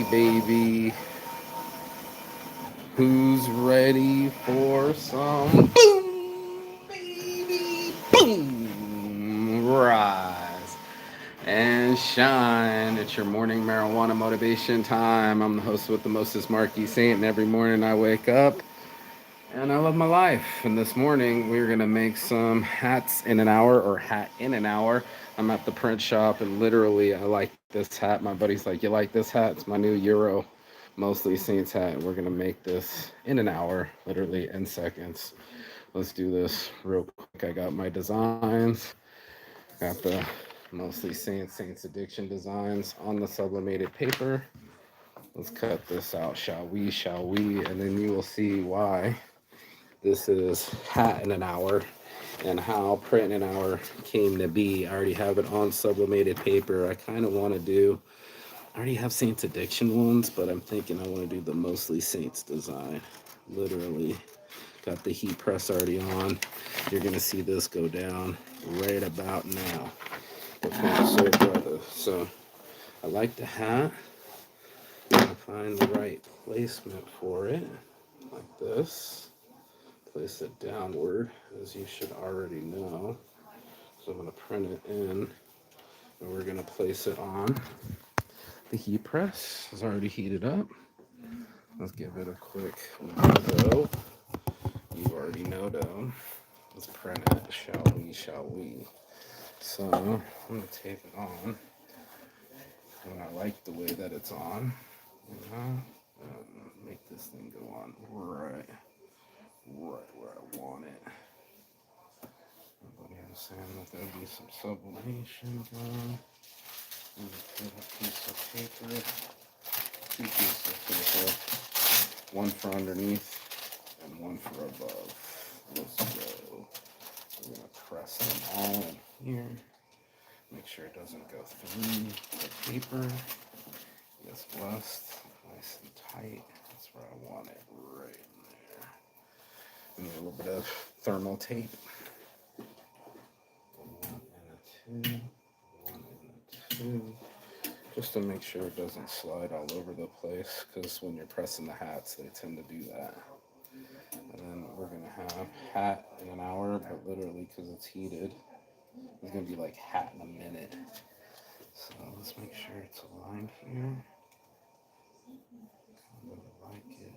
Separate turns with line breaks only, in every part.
baby. Who's ready for some boom, baby? Boom! Rise and shine. It's your morning marijuana motivation time. I'm the host with the mostest, Marky Saint, and every morning I wake up and I love my life. And this morning we're gonna make some hats in an hour or hat in an hour. I'm at the print shop and literally I like this hat. My buddy's like, "You like this hat? It's my new Euro mostly Saints hat. And we're gonna make this in an hour, literally in seconds. Let's do this real quick. I got my designs. Got the mostly Saints Addiction designs on the sublimated paper. Let's cut this out, shall we? Shall we? And then you will see why this is hat in an hour and how print in an hour came to be. I already have it on sublimated paper. I kind of want to do, I already have Saints Addiction ones, but I'm thinking I want to do the mostly Saints design. Literally got the heat press already on. You're going to see this go down right about now. So I like the hat. I'm going to find the right placement for it, like this. Place it downward, as you should already know. So I'm going to print it in, and we're going to place it on the heat press. It's already heated up. Let's give it a quick window. You already know though. Let's print it, shall we, shall we? So I'm going to tape it on. And I like the way that it's on. Make this thing go on right where I want it. Everybody understand that there'll be some sublimation going. And put a piece of paper, two pieces of paper, one for underneath and one for above. Let's go. We're gonna press them all in here. Make sure it doesn't go through the paper. Yes, blessed, nice and tight. That's where I want it, right in there. I need a little bit of thermal tape. One and a two, one and a two. Just to make sure it doesn't slide all over the place, because when you're pressing the hats, they tend to do that. And then we're gonna have hat in an hour, but literally because it's heated, it's gonna be like hat in a minute. So let's make sure it's aligned here. I really like it.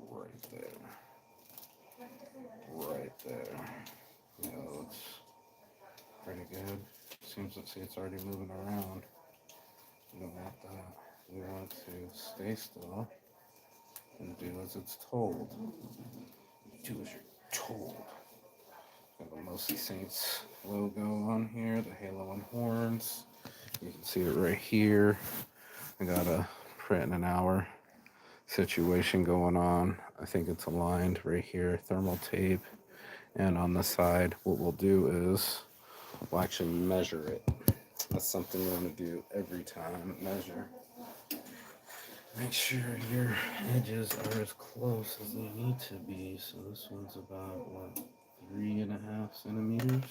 Right there. Right there. You know, it's pretty good. Seems to see it's already moving around. We don't want that. We want to stay still and do as it's told. Do as you're told. Got the Mostly Saints logo on here, the halo and horns. You can see it right here. I got a print in an hour situation going on. I think it's aligned right here, thermal tape. And on the side, what we'll do is we'll actually measure it. That's something you want to do every time, measure. Make sure your edges are as close as they need to be. So this one's about, what, 3.5 centimeters?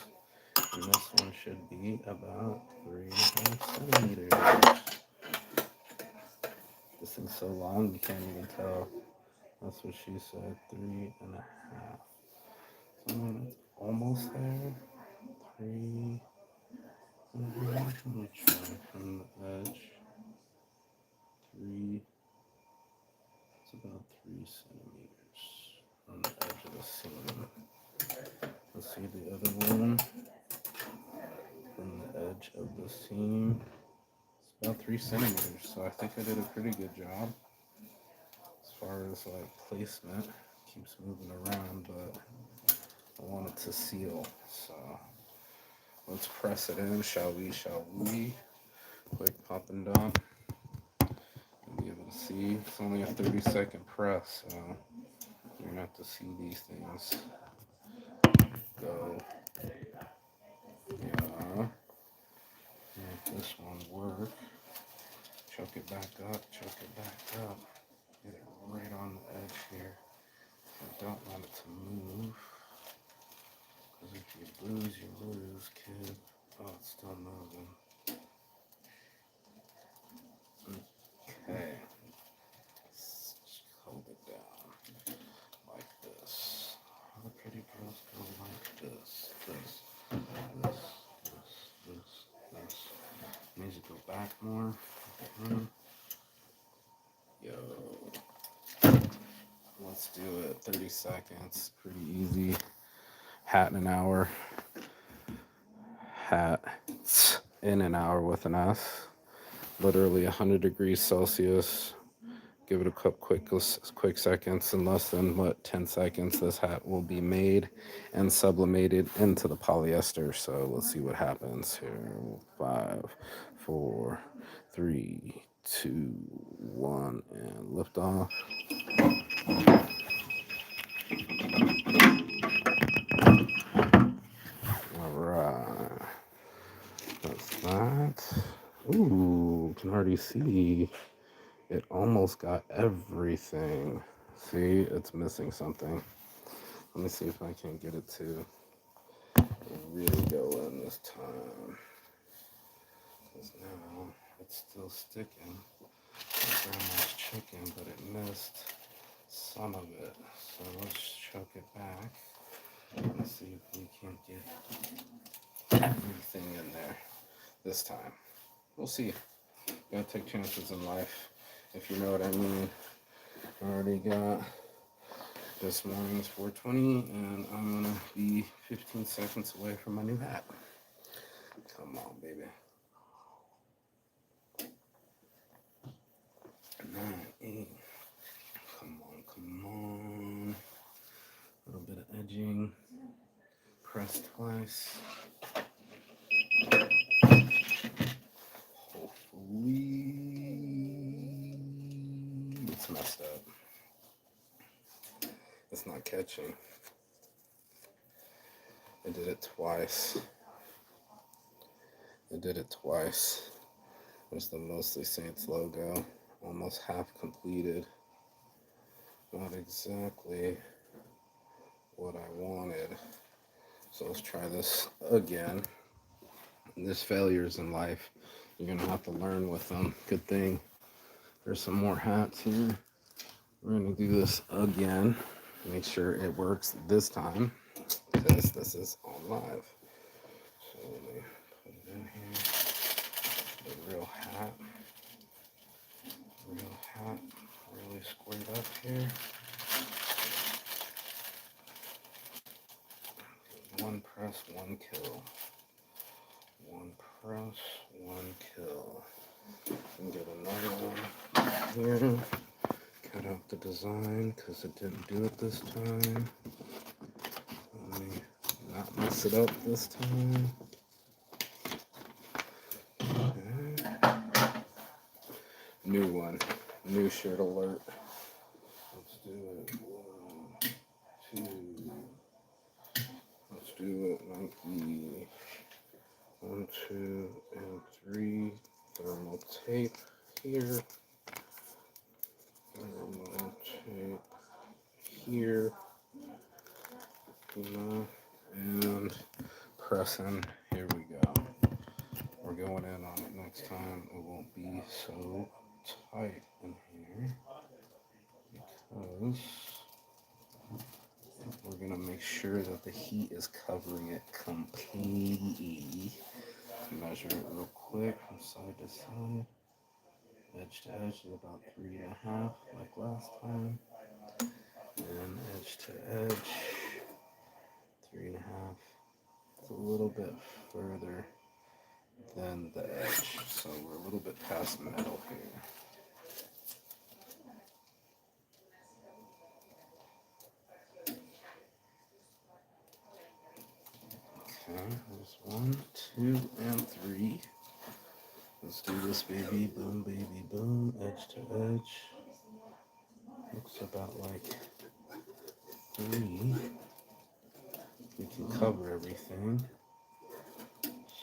And this one should be about 3.5 centimeters. This thing's so long you can't even tell. That's what she said, 3.5. So it's almost there. 3.5. Let me try from the edge. 3. It's about 3 centimeters on the edge of the seam. Let's see the other one from the edge of the seam. It's about 3 centimeters, so I think I did a pretty good job as far as like placement. Keeps moving around, but I want it to seal. So let's press it in, shall we? Shall we? Quick pop and dump. You'll be able to see it's only a 30-second press, so you're gonna have to see these things go. Yeah. Make this one work. Chuck it back up, chuck it back up. Get it right on the edge here. I don't want it to move. Because if you lose, you lose, kid. Oh, it's still moving. Need to go back more. Yo. Let's do it. 30 seconds. Pretty easy. Hat in an hour. Hat in an hour with an S. Literally 100 degrees Celsius. Give it a quick seconds. In less than 10 seconds, this hat will be made and sublimated into the polyester. So let's see what happens here. 5, 4, 3, 2, 1, and lift off. All right, that's that. Ooh, can already see. It almost got everything. See, it's missing something. Let me see if I can get it to really go in this time. Because now it's still sticking. Like grandma's chicken, but it missed some of it. So let's chuck it back. Let's see if we can get everything in there this time. We'll see. Gotta take chances in life, if you know what I mean. I already got this morning's 4:20, and I'm gonna be 15 seconds away from my new hat. Come on, baby. 9, 8. Come on. A little bit of edging. Press twice. Hopefully it's messed up. It's not catching. I did it twice. There's the Mostly Saints logo. Almost half completed. Not exactly what I wanted. So let's try this again. There's failures in life. You're going to have to learn with them. Good thing there's some more hats here. We're going to do this again. Make sure it works this time, because this is on live. So let me put it in here. The real hat. Really squared up here. One press, one kill. One press, one kill. And get another one here. Cut out the design because it didn't do it this time. Let me not mess it up this time. Okay. New one. New shirt alert. Let's do it. 1, 2. Let's do it. Nike. 1, 2, and 3. Thermal tape here. Thermal tape here. And pressing. Here we go. We're going in on it next time. It won't be so tight in here because we're going to make sure that the heat is covering it completely. Measure it real quick from side to side. Edge to edge is about 3.5 like last time. And edge to edge, 3.5. It's a little bit further than the edge, so we're a little bit past middle here. Okay, there's 1, 2, and 3. Let's do this, baby. Boom, baby, boom. Edge to edge. Looks about like 3. We can cover everything.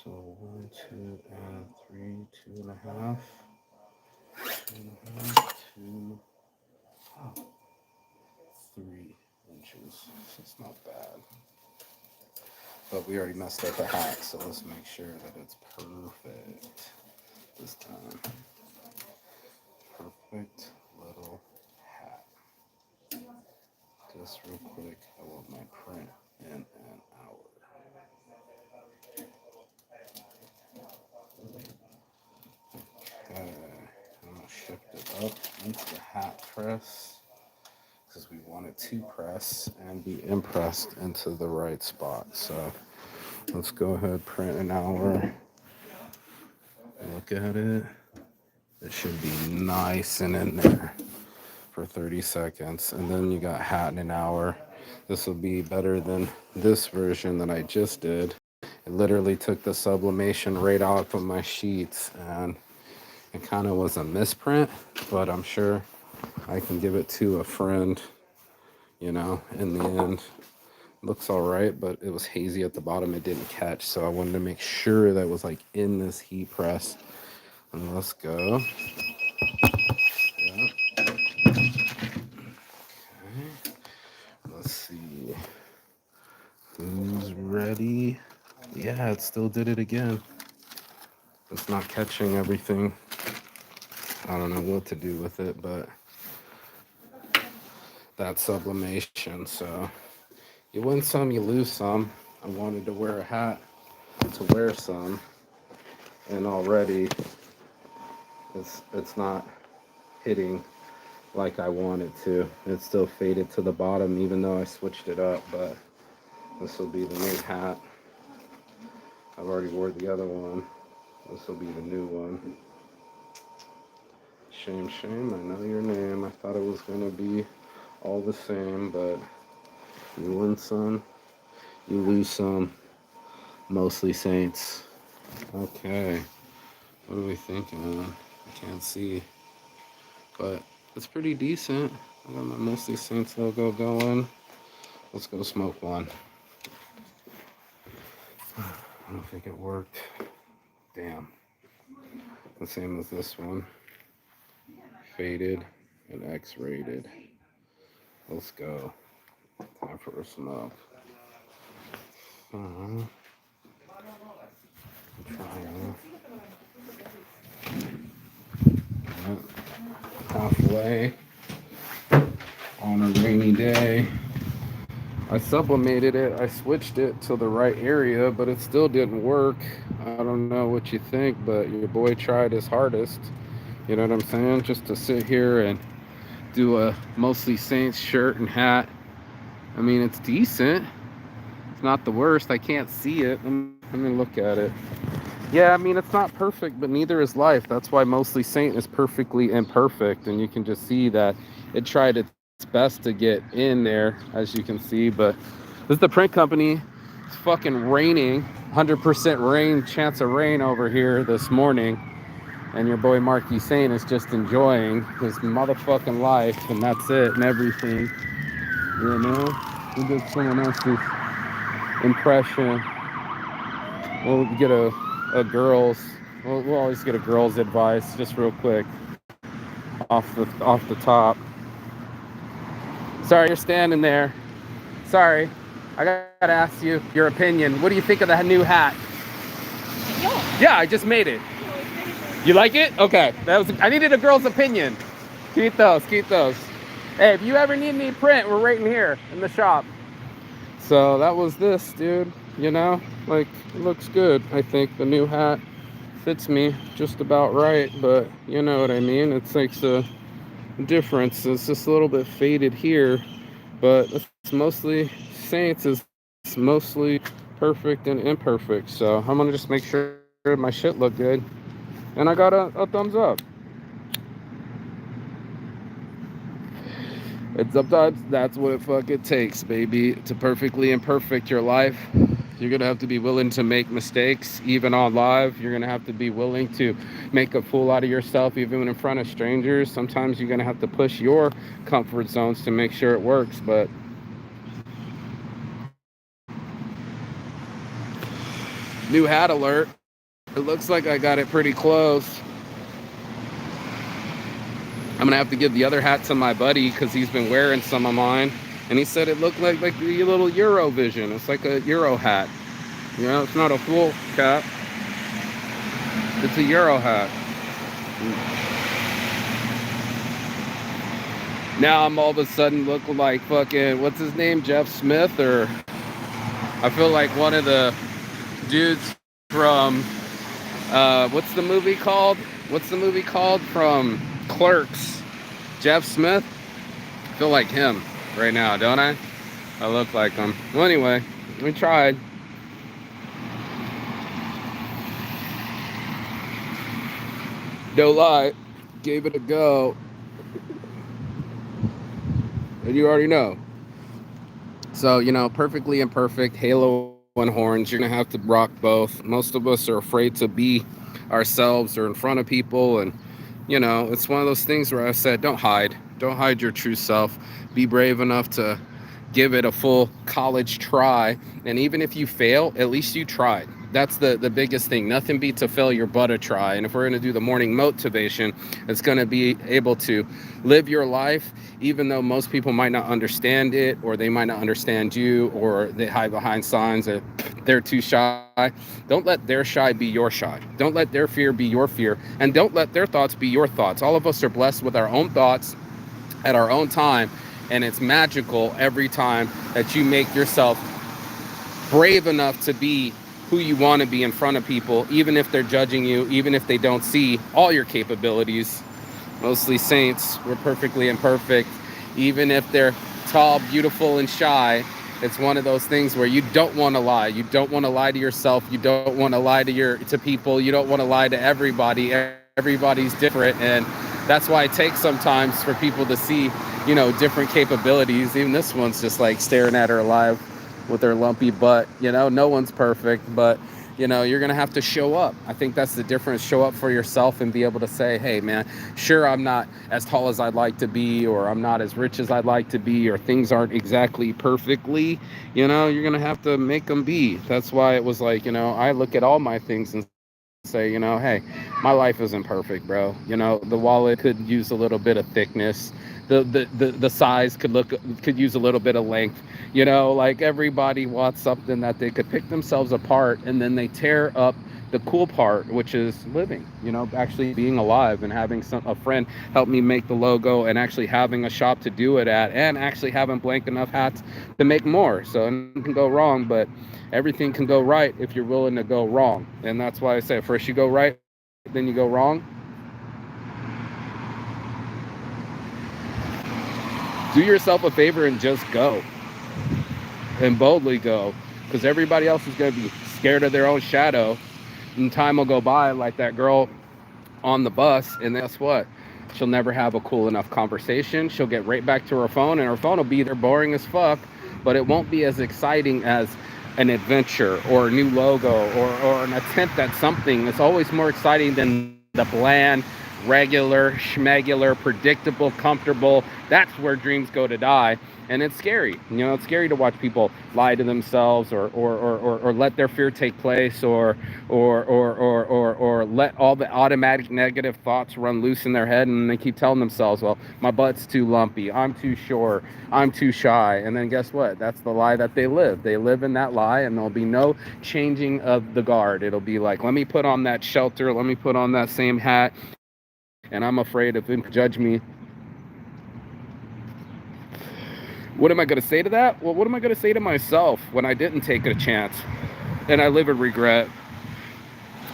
So 1, 2, and 3, 2.5. 2.5, 2, 3 inches. It's not bad. But we already messed up the hat, so let's make sure that it's perfect this time. Perfect little hat. Just real quick, I want my print in an hour. shift it up into the hat press because we want it to press and be impressed into the right spot. So let's go ahead, print an hour, look at it. It should be nice and in there for 30 seconds. And then you got hat in an hour. This will be better than this version that I just did. It literally took the sublimation right off of my sheets, and it kind of was a misprint, but I'm sure I can give it to a friend, in the end. Looks all right, but it was hazy at the bottom. It didn't catch, so I wanted to make sure that was like in this heat press. And let's go. Yeah. Okay. Let's see. Who's ready? Yeah, it still did it again. It's not catching everything. I don't know what to do with it, but that's sublimation. So you win some, you lose some. I wanted to wear a hat to wear some, and already it's not hitting like I want it to. It's still faded to the bottom even though I switched it up, but this will be the new hat. I've already wore the other one. This will be the new one. Shame, shame, I know your name. I thought it was gonna be all the same, but you win some, you lose some. Mostly Saints. Okay. What are we thinking? I can't see. But it's pretty decent. I got my Mostly Saints logo going. Let's go smoke one. I don't think it worked. Damn. The same as this one. Faded and X-rated. Let's go. Time for a smoke. Trying. Halfway on a rainy day. I sublimated it. I switched it to the right area, but it still didn't work. I don't know what you think, but your boy tried his hardest. You know what I'm saying? Just to sit here and do a Mostly Saints shirt and hat. I mean, it's decent. It's not the worst. I can't see it. Let me look at it. Yeah, I mean, it's not perfect, but neither is life. That's why Mostly Saint is perfectly imperfect. And you can just see that it tried its best to get in there, as you can see. But this is the print company. It's fucking raining. 100% rain, chance of rain over here this morning. And your boy Marky Saint is just enjoying his motherfucking life. And that's it and everything. You know? We did someone else's impression. We'll get a girl's. We'll always get a girl's advice, just real quick, off the top. Sorry, you're standing there. Sorry, I gotta ask you your opinion. What do you think of the new hat? Yeah, I just made it. You like it? Okay, I needed a girl's opinion. Keep those. Hey, if you ever need any print, we're right in here in the shop. So that was this, dude. Like, it looks good. I think the new hat fits me just about right, but you know what I mean. It's like the difference. It's just a little bit faded here, but it's Mostly Saints is mostly perfect and imperfect. So I'm gonna just make sure my shit look good, and I got a thumbs up. And sometimes that's what it fucking takes, baby, to perfectly imperfect your life. You're gonna have to be willing to make mistakes, even on live. You're gonna have to be willing to make a fool out of yourself, even in front of strangers. Sometimes you're gonna have to push your comfort zones to make sure it works. But new hat alert. It looks like I got it pretty close. I'm gonna have to give the other hat to my buddy because he's been wearing some of mine, and he said it looked like the little Eurovision. It's like a Euro hat. It's not a full cap. It's a Euro hat. Now I'm all of a sudden looking like fucking, what's his name, Jeff Smith, or I feel like one of the dudes from what's the movie called from Clerks. Jeff Smith. I feel like him right now, don't I? I look like him. Well, anyway, we tried. No lie. Gave it a go. And you already know. So, perfectly imperfect, Halo and horns. You're going to have to rock both. Most of us are afraid to be ourselves or in front of people. And, it's one of those things where I said, don't hide. Don't hide your true self. Be brave enough to give it a full college try. And even if you fail, at least you tried. That's the biggest thing. Nothing beats a failure but a try. And if we're going to do the morning motivation, it's going to be able to live your life, even though most people might not understand it, or they might not understand you, or they hide behind signs that they're too shy. Don't let their shy be your shy. Don't let their fear be your fear. And don't let their thoughts be your thoughts. All of us are blessed with our own thoughts at our own time. And it's magical every time that you make yourself brave enough to be who you want to be in front of people, even if they're judging you, even if they don't see all your capabilities. Mostly saints, we're perfectly imperfect. Even if they're tall, beautiful, and shy, it's one of those things where you don't want to lie. You don't want to lie to yourself. You don't want to lie to people. You don't want to lie to everybody. Everybody's different, and that's why it takes sometimes for people to see, different capabilities. Even this one's just like staring at her alive with her lumpy butt. No one's perfect, but you're gonna have to show up. I think that's the difference. Show up for yourself and be able to say, hey man, sure, I'm not as tall as I'd like to be, or I'm not as rich as I'd like to be, or things aren't exactly perfectly, you're gonna have to make them be. That's why it was like, I look at all my things and say, hey, my life isn't perfect, bro. The wallet could use a little bit of thickness. The size could use a little bit of length. Like everybody wants something that they could pick themselves apart, and then they tear up the cool part, which is living, actually being alive, and having a friend help me make the logo, and actually having a shop to do it at, and actually having blank enough hats to make more. So nothing can go wrong, but everything can go right if you're willing to go wrong. And that's why I say first you go right, then you go wrong. Do yourself a favor and just go, and boldly go, because everybody else is going to be scared of their own shadow, and time will go by like that girl on the bus, and guess what? She'll never have a cool enough conversation. She'll get right back to her phone, and her phone will be there boring as fuck, but it won't be as exciting as an adventure or a new logo or an attempt at something. It's always more exciting than the bland, regular, schmegular, predictable, comfortable. That's where dreams go to die. And it's scary. It's scary to watch people lie to themselves, or let their fear take place, or let all the automatic negative thoughts run loose in their head, and they keep telling themselves, well, my butt's too lumpy, I'm too short, I'm too shy. And then guess what? That's the lie that they live. They live in that lie, and there'll be no changing of the guard. It'll be like, let me put on that shelter, let me put on that same hat, and I'm afraid if people judge me. What am I going to say to that? Well, what am I going to say to myself when I didn't take a chance and I live in regret?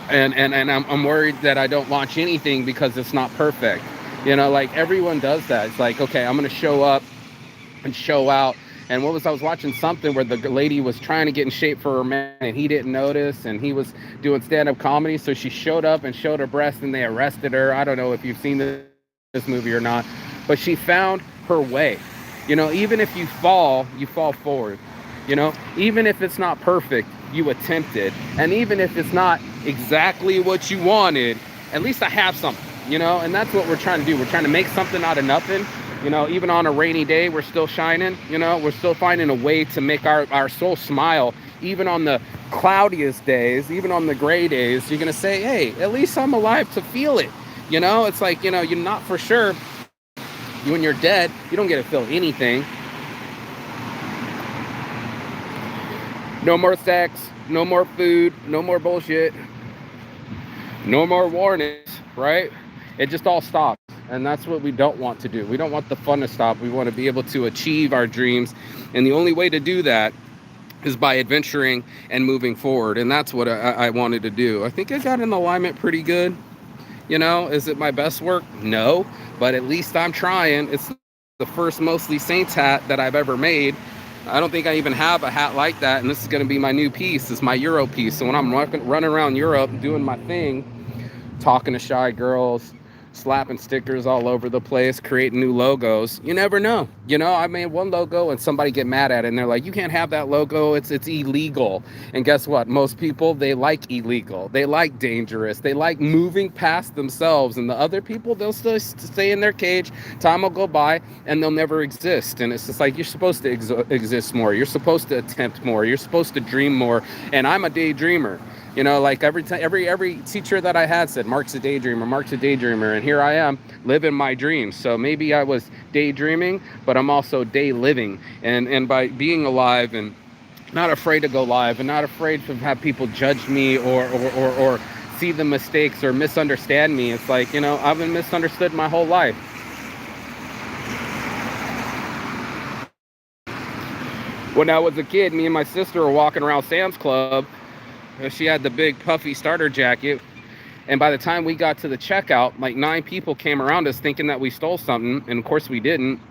And I'm worried that I don't launch anything because it's not perfect. Like everyone does that. It's like, okay, I'm going to show up and show out. And I was watching something where the lady was trying to get in shape for her man, and he didn't notice, and he was doing stand-up comedy. So she showed up and showed her breast, and they arrested her. I don't know if you've seen this movie or not, but she found her way. Even if you fall forward. Even if it's not perfect, you attempted. And even if it's not exactly what you wanted, at least I have something, and that's what we're trying to do. We're trying to make something out of nothing. Even on a rainy day, we're still shining. We're still finding a way to make our soul smile. Even on the cloudiest days, even on the gray days, you're going to say, hey, at least I'm alive to feel it. It's like, you're not for sure. When you're dead, you don't get to feel anything. No more sex, no more food, no more bullshit, no more warnings, right? It just all stops. And that's what we don't want to do. We don't want the fun to stop. We want to be able to achieve our dreams. And the only way to do that is by adventuring and moving forward. And that's what I wanted to do. I think I got in alignment pretty good. You know, is it my best work? No, but at least I'm trying. It's the first Mostly Saints hat that I've ever made. I don't think I even have a hat like that, and this is going to be my new piece. It's my Euro piece. So when I'm running around Europe doing my thing, talking to shy girls, slapping stickers all over the place, creating new logos. You never know. You know, I made one logo and somebody get mad at it and they're like, you can't have that logo. It's illegal. And guess what? Most people, they like illegal. They like dangerous. They like moving past themselves. And the other people, they'll still stay in their cage. Time will go by and they'll never exist. And it's just like, you're supposed to exist more. You're supposed to attempt more. You're supposed to dream more. And I'm a daydreamer. You know, like every teacher that I had said, Mark's a daydreamer, Mark's a daydreamer. And here I am living my dreams. So maybe I was daydreaming, but I'm also day living. And by being alive and not afraid to go live and not afraid to have people judge me or see the mistakes or misunderstand me. It's like, you know, I've been misunderstood my whole life. When I was a kid, me and my sister were walking around Sam's Club. She had the big puffy starter jacket. And by the time we got to the checkout, like 9 people came around us thinking that we stole something. And of course we didn't.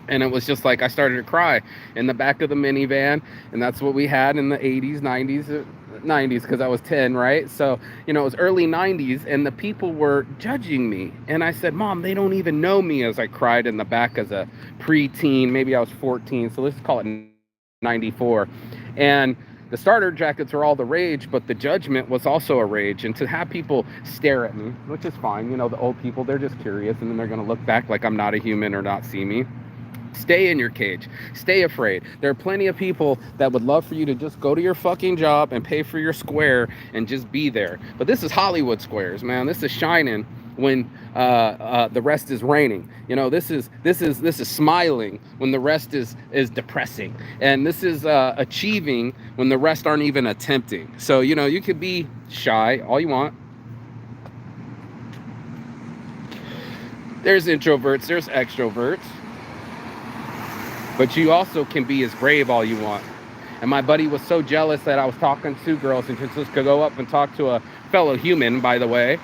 And it was just like I started to cry in the back of the minivan. And that's what we had in the 80s, 90s, because I was 10, right? So, you know, it was early 90s and the people were judging me. And I said, Mom, they don't even know me, as I cried in the back as a preteen. Maybe I was 14. So let's call it 94. And the starter jackets were all the rage, but the judgment was also a rage. And to have people stare at me, which is fine, you know, the old people, they're just curious, and then they're going to look back like I'm not a human or not see me. Stay in your cage. Stay afraid. There are plenty of people that would love for you to just go to your fucking job and pay for your square and just be there. But this is Hollywood Squares, man. This is shining when the rest is raining. You know, this is smiling when the rest is depressing, and this is achieving when the rest aren't even attempting. So, you know, you could be shy all you want. There's introverts, there's extroverts, but you also can be as brave all you want. And my buddy was so jealous that I was talking to girls and just could go up and talk to a fellow human, by the way,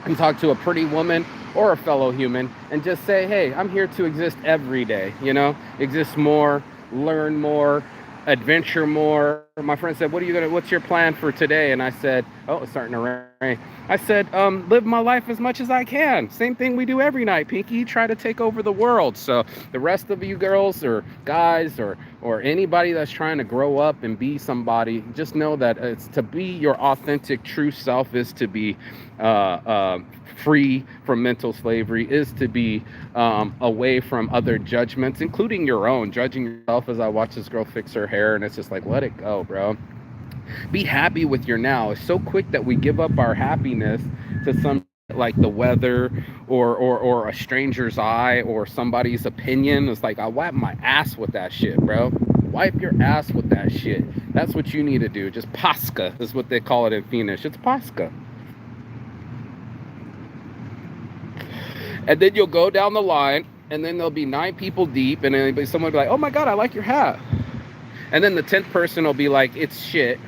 and talk to a pretty woman or a fellow human and just say, hey, I'm here to exist every day, you know, exist more, learn more, adventure more. My friend said, what's your plan for today? And I said, oh, it's starting to rain. I said, live my life as much as I can. Same thing we do every night, Pinky. Try to take over the world. So the rest of you girls or guys or anybody that's trying to grow up and be somebody, just know that it's to be your authentic, true self is to be free from mental slavery, is to be away from other judgments, including your own. Judging yourself, as I watch this girl fix her hair, and it's just like, let it go, bro. Be happy with your now. It's so quick that we give up our happiness to some like the weather or a stranger's eye or somebody's opinion. It's like, I wipe my ass with that shit, bro. Wipe your ass with that shit. That's what you need to do. Just Pasca is what they call it in Finnish. It's Pasca. And then you'll go down the line, and then there'll be 9 people deep, and then someone will be like, oh my God, I like your hat. And then the 10th person will be like, it's shit.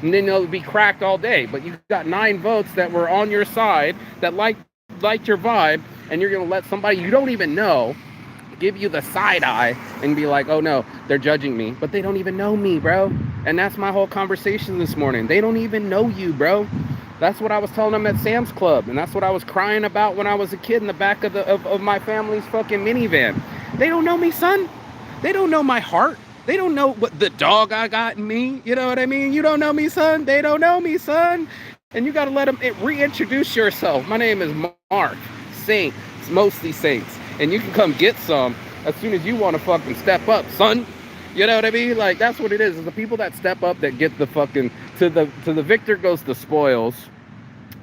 And then it'll be cracked all day. But you got 9 votes that were on your side, that liked your vibe, and you're going to let somebody you don't even know give you the side eye and be like, oh no, they're judging me. But they don't even know me, bro. And that's my whole conversation this morning. They don't even know you, bro. That's what I was telling them at Sam's Club, and that's what I was crying about when I was a kid in the back of my family's fucking minivan. They don't know me, son. They don't know my heart. They don't know what the dog I got in me. You know what I mean? You don't know me, son. They don't know me, son. And you got to let them reintroduce yourself. My name is Mark Saint. It's Mostly Saints. And you can come get some as soon as you want to fucking step up, son. You know what I mean? Like, that's what it is. It's the people that step up that get the fucking, to the victor goes the spoils.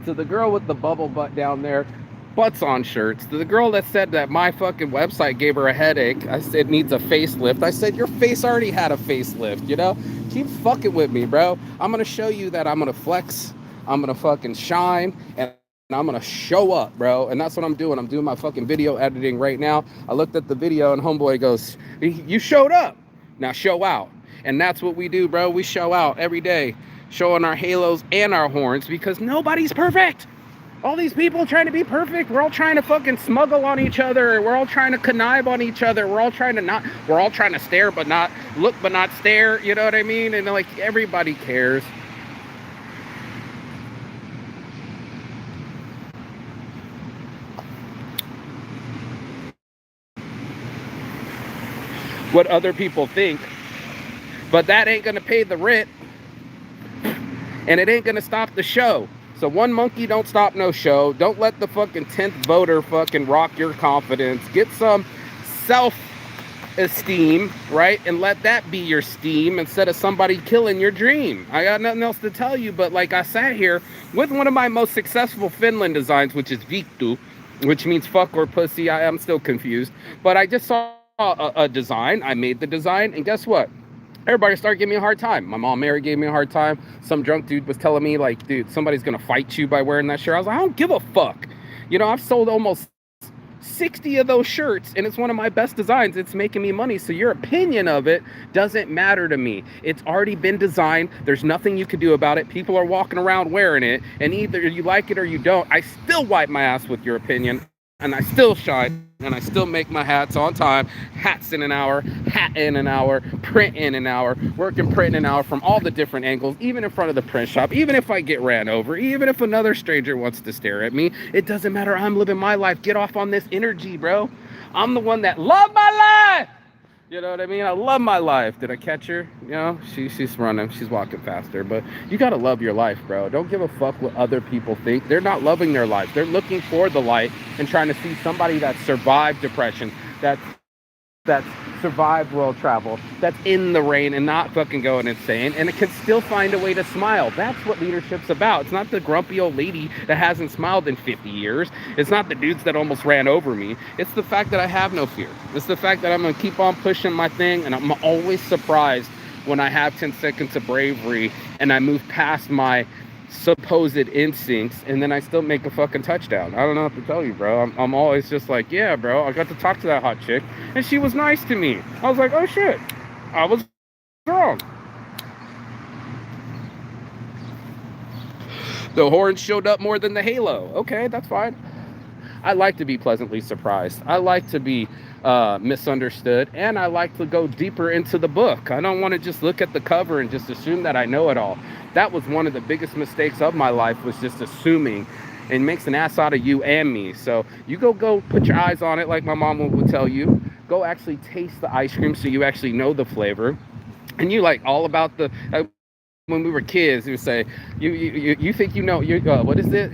To the girl with the bubble butt down there, butts on shirts. To the girl that said that my fucking website gave her a headache, I said it needs a facelift. I said, your face already had a facelift, you know? Keep fucking with me, bro. I'm going to show you that I'm going to flex. I'm going to fucking shine. And I'm going to show up, bro. And that's what I'm doing. I'm doing my fucking video editing right now. I looked at the video and homeboy goes, you showed up. Now show out. And that's what we do, bro. We show out every day, showing our halos and our horns, because nobody's perfect. All these people trying to be perfect. We're all trying to fucking smuggle on each other. We're all trying to connive on each other. We're all trying to stare but not look but not stare. You know what I mean? And like everybody cares. What other people think, but that ain't gonna pay the rent, and it ain't gonna stop the show. So one monkey don't stop no show. Don't let the fucking 10th voter fucking rock your confidence. Get some self-esteem, right? And let that be your steam instead of somebody killing your dream. I got nothing else to tell you, but like I sat here with one of my most successful Finland designs, which is Vittu, which means fuck or pussy. I am still confused. But I just saw a design. I made the design, and guess what? Everybody started giving me a hard time. My mom Mary gave me a hard time. Some drunk dude was telling me, like, dude, somebody's gonna fight you by wearing that shirt. I was like, I don't give a fuck. You know, I've sold almost 60 of those shirts, and it's one of my best designs. It's making me money. So your opinion of it doesn't matter to me. It's already been designed. There's nothing you can do about it. People are walking around wearing it, and either you like it or you don't. I still wipe my ass with your opinion. And I still shine, and I still make my hats on time. Hats in an hour, hat in an hour, print in an hour, working print in an hour from all the different angles, even in front of the print shop, even if I get ran over, even if another stranger wants to stare at me. It doesn't matter. I'm living my life. Get off on this energy, bro. I'm the one that love my life. You know what I mean? I love my life. Did I catch her? You know, she's running. She's walking faster. But you got to love your life, bro. Don't give a fuck what other people think. They're not loving their life. They're looking for the light and trying to see somebody that survived depression, that's survived world travel, that's in the rain and not fucking going insane, and it can still find a way to smile. That's what leadership's about. It's not the grumpy old lady that hasn't smiled in 50 years. It's not the dudes that almost ran over me. It's the fact that I have no fear. It's the fact that I'm gonna keep on pushing my thing, and I'm always surprised when I have 10 seconds of bravery and I move past my supposed instincts, and then I still make a fucking touchdown. I don't know what to tell you, bro. I'm always just like, yeah, bro, I got to talk to that hot chick, and she was nice to me. I was like, oh shit, I was wrong. The horn showed up more than the halo. Okay, that's fine. I like to be pleasantly surprised. I like to be misunderstood, and I like to go deeper into the book. I don't want to just look at the cover and just assume that I know it all. That was one of the biggest mistakes of my life, was just assuming, and makes an ass out of you and me. So you go put your eyes on it, like my mom would tell you. Go actually taste the ice cream so you actually know the flavor. And you like all about the when we were kids, we would say, you think you know, what is it?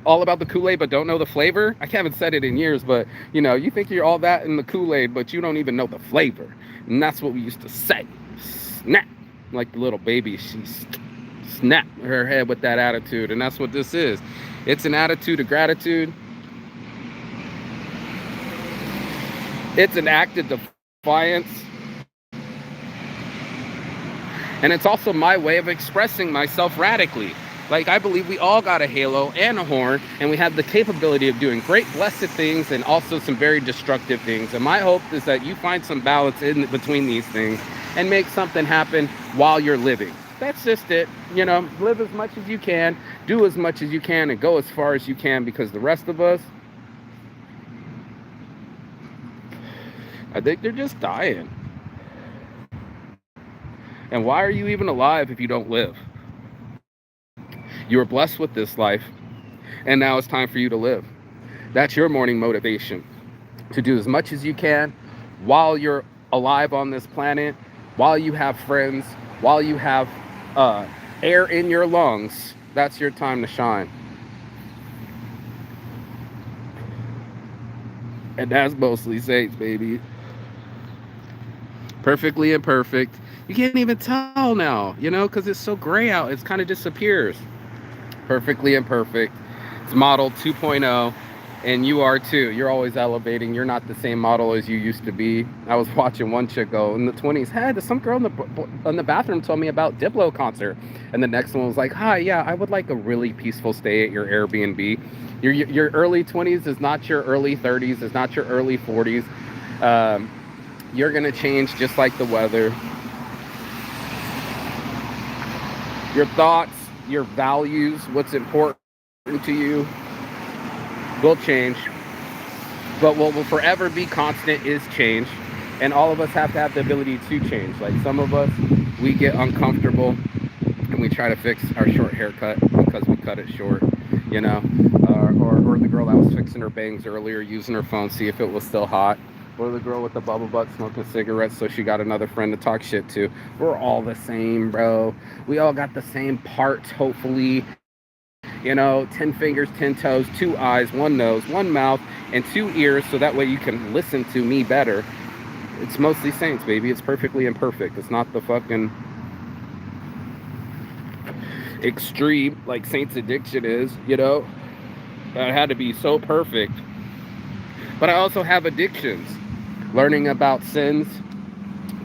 All about the Kool-Aid but don't know the flavor. I haven't said it in years, but you know, you think you're all that in the Kool-Aid but you don't even know the flavor. And that's what we used to say. Snap. Like the little baby, she snapped her head with that attitude. And that's what this is. It's an attitude of gratitude. It's an act of defiance. And it's also my way of expressing myself radically. Like, I believe we all got a halo and a horn, and we have the capability of doing great, blessed things and also some very destructive things. And my hope is that you find some balance in between these things and make something happen while you're living. That's just it. You know, live as much as you can, do as much as you can, and go as far as you can, because the rest of us, I think they're just dying. And why are you even alive if you don't live? You were blessed with this life, and now it's time for you to live. That's your morning motivation, to do as much as you can while you're alive on this planet, while you have friends, while you have air in your lungs. That's your time to shine. And that's mostly saints, baby. Perfectly imperfect. You can't even tell now, you know, because it's so gray out. It kind of disappears. Perfectly imperfect. It's model 2.0, and you are too. You're always elevating. You're not the same model as you used to be. I was watching one chick go in the 20s. Hey, some girl in the bathroom told me about Diplo concert, and the next one was like, hi, yeah, I would like a really peaceful stay at your Airbnb. Your early 20s is not your early 30s. It's not your early 40s. You're gonna change just like the weather. Your thoughts, your values, what's important to you will change, but what will forever be constant is change. And all of us have to have the ability to change. Like some of us, we get uncomfortable and we try to fix our short haircut because we cut it short, you know, or the girl that was fixing her bangs earlier, using her phone, see if it was still hot, or the girl with the bubble butt smoking cigarettes so she got another friend to talk shit to. We're all the same, bro. We all got the same parts, hopefully. 10 fingers, 10 toes, 2 eyes, 1 nose, 1 mouth, and 2 ears, so that way you can listen to me better. It's mostly saints, baby. It's perfectly imperfect. It's not the fucking extreme like Saints Addiction is, That had to be so perfect. But I also have addictions. Learning about sins.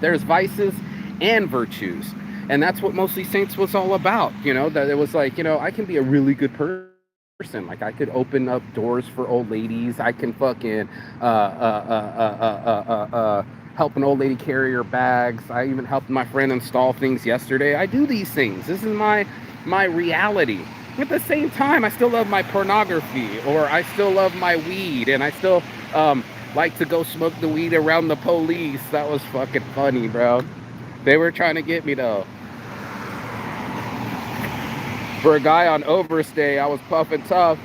There's vices and virtues. And that's what Mostly Saints was all about, that it was like, I can be a really good person. Like I could open up doors for old ladies. I can fucking help an old lady carry her bags. I even helped my friend install things yesterday. I do these things. This is my reality. At the same time, I still love my pornography, or I still love my weed, and I still like to go smoke the weed around the police. That was fucking funny, bro. They were trying to get me though. For a guy on overstay, I was puffing tough,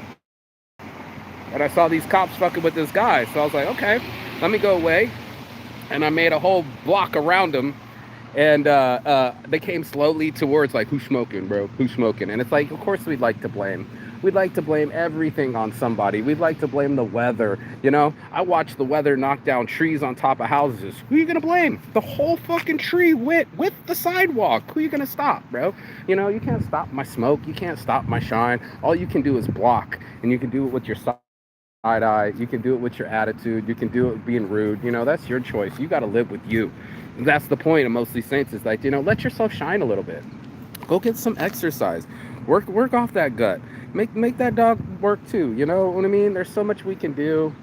and I saw these cops fucking with this guy. So I was like, okay, let me go away. And I made a whole block around him, and they came slowly towards, like, who's smoking, bro? Who's smoking? And it's like, of course we'd like to blame. We'd like to blame everything on somebody. We'd like to blame the weather. I watched the weather knock down trees on top of houses. Who are you going to blame? The whole fucking tree went with the sidewalk. Who are you going to stop, bro? You can't stop my smoke. You can't stop my shine. All you can do is block, and you can do it with your side eye. You can do it with your attitude. You can do it with being rude. That's your choice. You got to live with you. That's the point of Mostly Saints, is like, let yourself shine a little bit. Go get some exercise. Work off that gut. Make that dog work too. You know what I mean? There's so much we can do.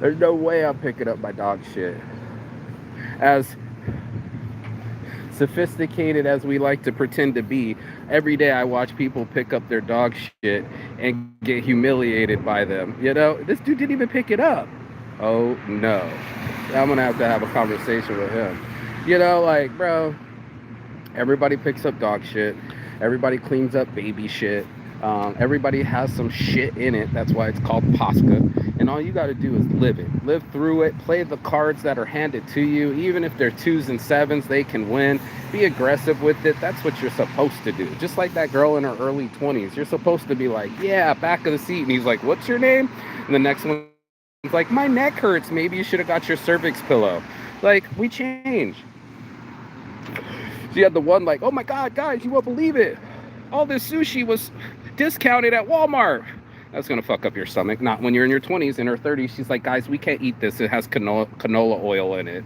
There's no way I'm picking up my dog shit. As sophisticated as we like to pretend to be, every day I watch people pick up their dog shit and get humiliated by them. This dude didn't even pick it up. Oh no. I'm gonna have to have a conversation with him. Like, bro, everybody picks up dog shit. Everybody cleans up baby shit. Everybody has some shit in it. That's why it's called Posca. And all you got to do is live it. Live through it. Play the cards that are handed to you. Even if they're 2s and 7s, they can win. Be aggressive with it. That's what you're supposed to do. Just like that girl in her early 20s. You're supposed to be like, yeah, back of the seat. And he's like, what's your name? And the next one's like, my neck hurts. Maybe you should have got your cervix pillow. Like, we change. So you had the one like, oh my God, guys, you won't believe it. All this sushi was discounted at Walmart. That's going to fuck up your stomach. Not when you're in your 20s, in her 30s. She's like, guys, we can't eat this. It has canola oil in it.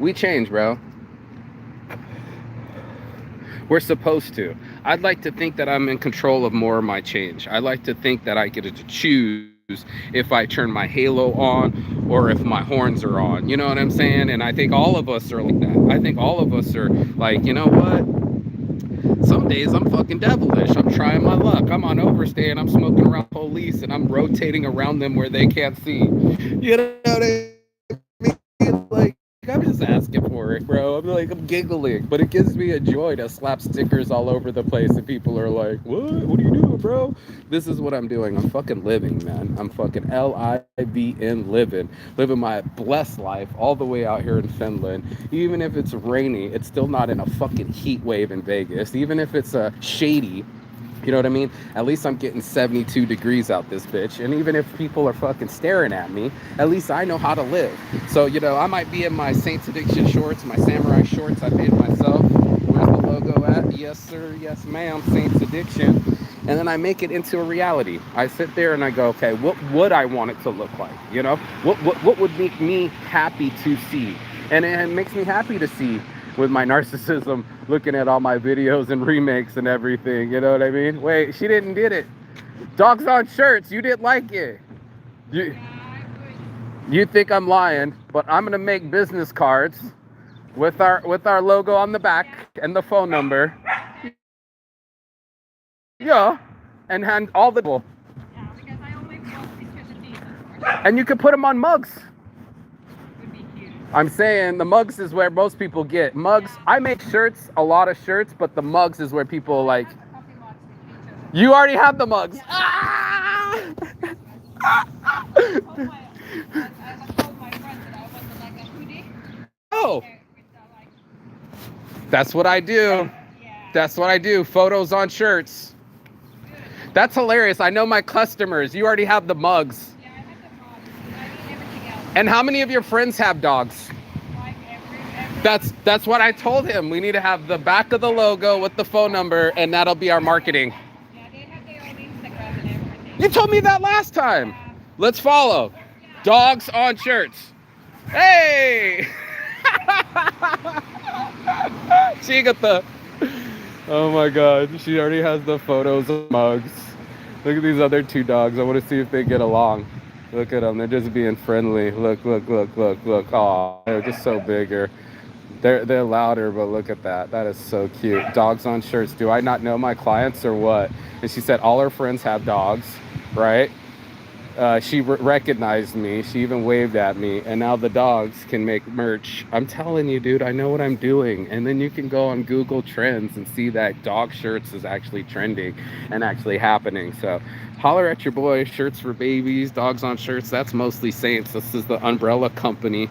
We change, bro. We're supposed to. I'd like to think that I'm in control of more of my change. I like to think that I get to choose if I turn my halo on or if my horns are on. You know what I'm saying? And I think all of us are like that. I think all of us are like, you know what? Some days I'm fucking devilish. I'm trying my luck. I'm on overstay and I'm smoking around police and I'm rotating around them where they can't see. You know what I mean? Like, I'm just asking for it, bro. I'm giggling, but it gives me a joy to slap stickers all over the place and people are like, what are you doing, bro? This is what I'm doing. I'm fucking living, man. I'm fucking living my blessed life all the way out here in Finland. Even if it's rainy, it's still not in a fucking heat wave in Vegas. Even if it's shady, you know what I mean? At least I'm getting 72 degrees out this bitch. And even if people are fucking staring at me, at least I know how to live. So, I might be in my Saints Addiction shorts, my samurai shorts I made myself. Where's the logo at? Yes, sir. Yes, ma'am. Saints Addiction. And then I make it into a reality. I sit there and I go, okay, what would I want it to look like? What would make me happy to see? And it makes me happy to see with my narcissism, looking at all my videos and remakes and everything. You know what I mean? Wait, she didn't did it. Dogs on shirts. You didn't like it. You think I'm lying, but I'm gonna make business cards with our logo on the back and the phone number. Yeah, and hand all the people.
Yeah, because I always want pictures of these, of course.
And you could put them on mugs.
Would be cute.
I'm saying the mugs is where most people get mugs.
Yeah.
I make shirts, a lot of shirts, but the mugs is where
No,
people
I
like.
have the coffee mugs with pictures of
You
these.
already have the mugs.
Yeah, I have the mugs with
Ah!
pictures of Christmas. I told my, I have told my friends that I want like a hoodie
Oh,
with the like,
that's what I do.
yeah,
That's what I do. Photos on shirts.
good.
That's hilarious. I know my customers. You already have the mugs.
Yeah, I have the mugs. I need everything else.
And how many of your friends have dogs?
Like every.
That's what I told him. We need to have the back of the logo with the phone number, and that'll be our marketing.
Yeah, they have their own Instagram and everything.
You told me that last time.
Yeah.
Let's follow. Dogs on shirts. Hey! She got the. Oh my god, she already has the photos of mugs. Look at these other two dogs. I want to see if they get along. Look at them. They're just being friendly. Look, look, look, look, look. Aw, they're just so bigger. They're louder, but look at that. That is so cute. Dogs on shirts. Do I not know my clients or what? And she said all her friends have dogs, right? She recognized me. She even waved at me. And now the dogs can make merch. I'm telling you, dude, I know what I'm doing. And then you can go on Google Trends and see that dog shirts is actually trending and actually happening. So holler at your boy. Shirts for babies, dogs on shirts. That's mostly Saints. This is the umbrella company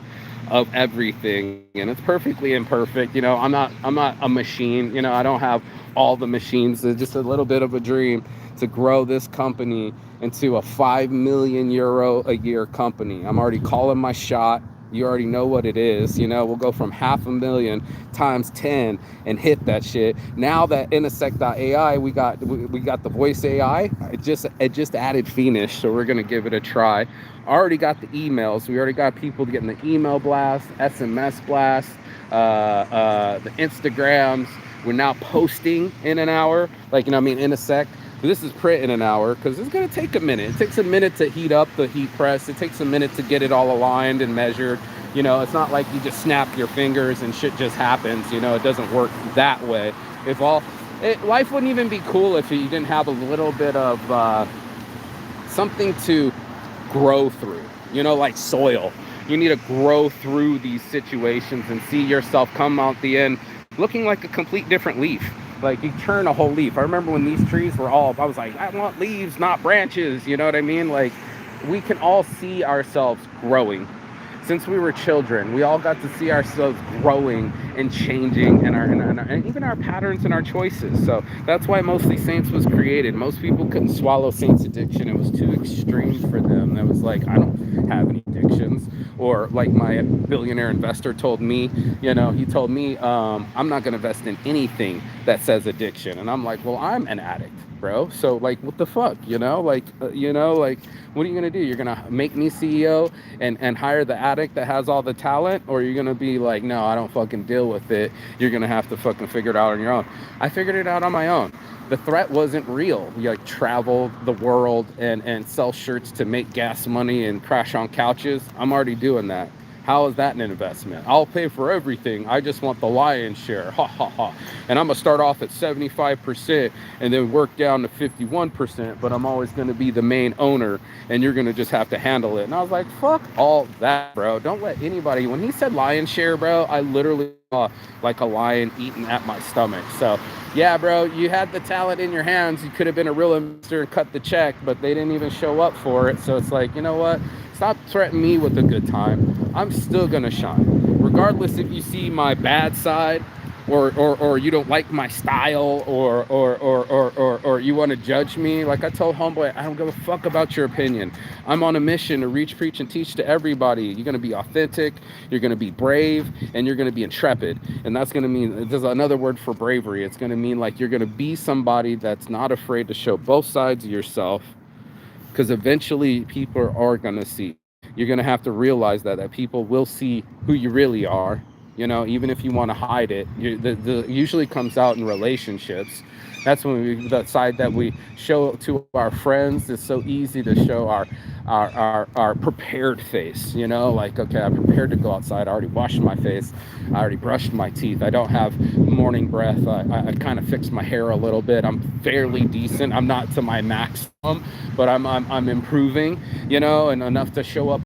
of everything, and it's perfectly imperfect. I'm not a machine. I don't have all the machines. It's just a little bit of a dream to grow this company into a 5 million euro a year company. I'm already calling my shot. You already know what it is. We'll go from 500,000 times 10 and hit that shit. Now that intersect.ai, we got the voice AI. It just added Phoenix, so we're gonna give it a try. Already got the emails. We already got people getting the email blast, SMS blast, the Instagrams. We're now posting in an hour, in a sec. This is print in an hour because it's going to take a minute. It takes a minute to heat up the heat press. It takes a minute to get it all aligned and measured. It's not like you just snap your fingers and shit just happens. It doesn't work that way. Life wouldn't even be cool if you didn't have a little bit of something to grow through, like soil. You need to grow through these situations and see yourself come out the end looking like a complete different leaf. Like you turn a whole leaf. I remember when these trees were I was like, I want leaves, not branches. You know what I mean? Like we can all see ourselves growing. Since we were children, we all got to see ourselves growing and changing and even our patterns and our choices. So that's why mostly Saints was created. Most people couldn't swallow Saints addiction. It was too extreme for them. That was like, I don't have any addictions. Or like my billionaire investor told me, he told me, I'm not going to invest in anything that says addiction. And I'm like, well, I'm an addict, bro. So like, what the fuck, like, what are you gonna do? You're gonna make me CEO and hire the addict that has all the talent, or you're gonna be like, no, I don't fucking deal with it. You're gonna have to fucking figure it out on your own. I figured it out on my own. The threat wasn't real. You like travel the world and sell shirts to make gas money and crash on couches. I'm already doing that. How is that an investment? I'll pay for everything. I just want the lion's share. Ha ha ha. And I'm gonna start off at 75% and then work down to 51%, but I'm always gonna be the main owner and you're gonna just have to handle it. And I was like, fuck all that, bro. Don't let anybody. When he said lion's share, bro, I literally saw like a lion eating at my stomach. So yeah, bro, you had the talent in your hands. You could have been a real investor and cut the check, but they didn't even show up for it. So it's like, you know what? Stop threatening me with a good time. I'm still gonna shine. Regardless if you see my bad side or you don't like my style or you want to judge me. Like I told homeboy, I don't give a fuck about your opinion. I'm on a mission to reach, preach, and teach to everybody. You're gonna be authentic, you're gonna be brave, and you're gonna be intrepid. And that's gonna mean, there's another word for bravery. It's gonna mean like you're gonna be somebody that's not afraid to show both sides of yourself, because eventually people are going to see. You're going to have to realize that people will see who you really are, Even if you want to hide it, the usually comes out in relationships. That's when we the side that we show to our friends. It's so easy to show our prepared face, like, okay, I'm prepared to go outside. I already washed my face. I already brushed my teeth. I don't have morning breath. I kind of fixed my hair a little bit. I'm fairly decent. I'm not to my maximum, but I'm improving, and enough to show up